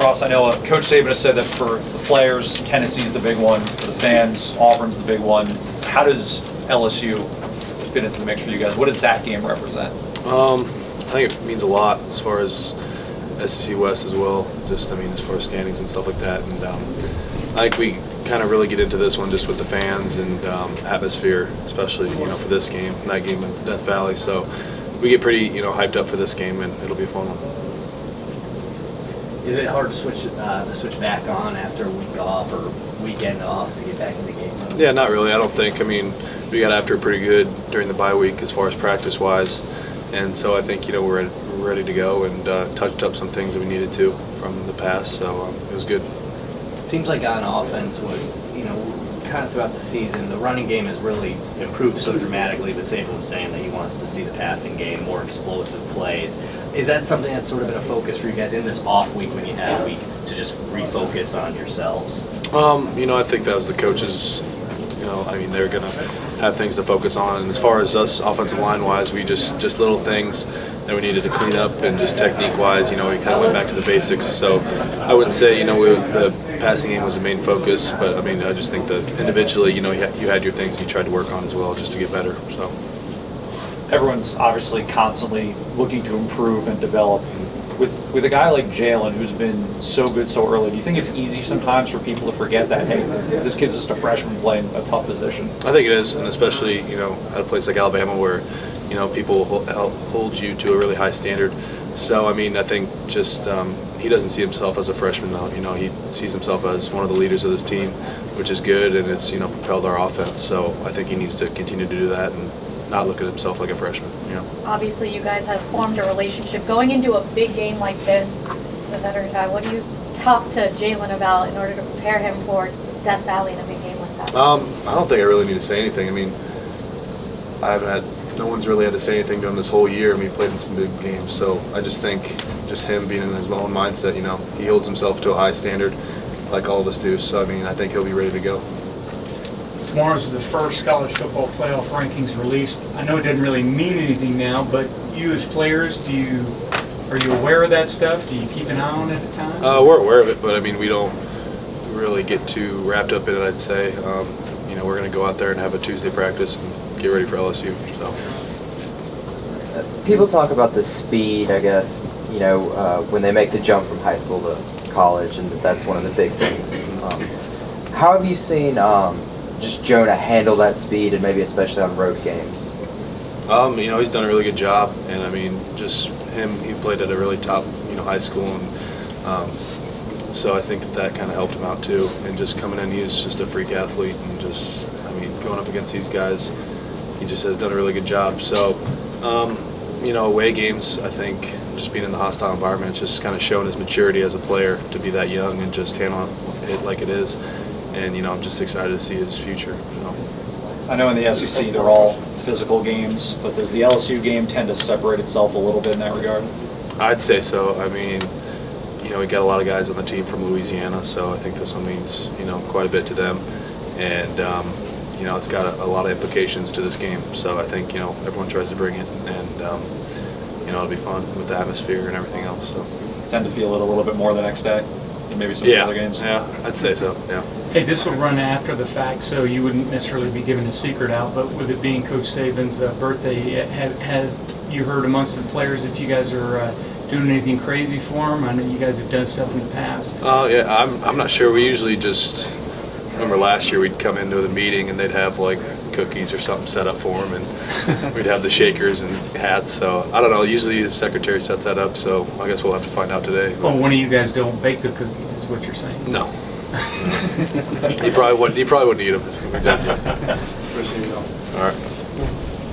Ross, I know Coach Saban has said that for the players, Tennessee's the big one. For the fans, Auburn's the big one. How does LSU fit into the mix for you guys? What does that game represent? I think it means a lot as far as SEC West as well. Just, I mean, as far as standings and stuff like that. And I think we kind of really get into this one just with the fans and atmosphere, especially, you know, for this game, night game in Death Valley. So we get pretty, you know, hyped up for this game, and it'll be a fun one. Is it hard to switch back on after a week off or weekend off to get back in the game mode? Yeah, not really. I don't think. I mean, we got after it pretty good during the bye week as far as practice-wise. And so I think, you know, we're ready to go and touched up some things that we needed to from the past. So it was good. It seems like on offense, you know, kind of throughout the season, the running game has really improved so dramatically, but Saban was saying that he wants to see the passing game, more explosive plays. Is that something that's sort of been a focus for you guys in this off week when you had a week to just refocus on yourselves? You know, I think that was the coaches, you know, I mean, they're going to have things to focus on. And as far as us offensive line-wise, we just little things that we needed to clean up, and just technique-wise, you know, we kind of went back to the basics. So I wouldn't say, you know, the passing game was the main focus, but I mean, I just think that individually, you know, you had your things you tried to work on as well just to get better. So Everyone's obviously constantly looking to improve and develop. With a guy like Jalen, who's been so good so early, do you think it's easy sometimes for people to forget that, hey, this kid's just a freshman playing a tough position? I think it is, and especially, you know, at a place like Alabama where, you know, people hold you to a really high standard. So, I mean, I think just he doesn't see himself as a freshman, though. You know, he sees himself as one of the leaders of this team, which is good, and it's, you know, propelled our offense. So I think he needs to continue to do that and not look at himself like a freshman, you know. Obviously, you guys have formed a relationship. Going into a big game like this, the veteran guy, what do you talk to Jalen about in order to prepare him for Death Valley in a big game like that? I don't think I really need to say anything. I mean, no one's really had to say anything to him this whole year. I mean, he played in some big games. So I just think just him being in his own mindset, you know, he holds himself to a high standard like all of us do. So, I mean, I think he'll be ready to go. Tomorrow's the first college football playoff rankings released. I know it doesn't really mean anything now, but you as players, are you aware of that stuff? Do you keep an eye on it at times? We're aware of it, but I mean, we don't really get too wrapped up in it, I'd say. You know, we're going to go out there and have a Tuesday practice and get ready for LSU. So people talk about the speed, I guess, you know, when they make the jump from high school to college, and that's one of the big things. How have you seen just Jonah handle that speed, and maybe especially on road games? You know, he's done a really good job, and I mean, just him, he played at a really top, you know, high school, and so I think that kind of helped him out too. And just coming in, he's just a freak athlete, and just, I mean, going up against these guys, he just has done a really good job. So, you know, away games, I think just being in the hostile environment, just kind of showing his maturity as a player to be that young and just handle it like it is. And, you know, I'm just excited to see his future. You know. I know in the SEC they're all physical games, but does the LSU game tend to separate itself a little bit in that regard? I'd say so. I mean, you know, we got a lot of guys on the team from Louisiana, so I think this one means, you know, quite a bit to them. And, you know, it's got a lot of implications to this game. So I think, you know, everyone tries to bring it, and, you know, it'll be fun with the atmosphere and everything else. So Tend to feel it a little bit more the next day than maybe some of the other games? Yeah, I'd say so, yeah. Hey, this will run after the fact, so you wouldn't necessarily be giving a secret out, but with it being Coach Saban's birthday, have you heard amongst the players if you guys are doing anything crazy for him? I know you guys have done stuff in the past. Yeah, I'm not sure. We usually just, remember last year we'd come into the meeting and they'd have like cookies or something set up for him, and we'd have the shakers and hats. So I don't know, usually his secretary sets that up, so I guess we'll have to find out today. Oh, one of you guys don't bake the cookies is what you're saying? No. He probably wouldn't eat them. All right.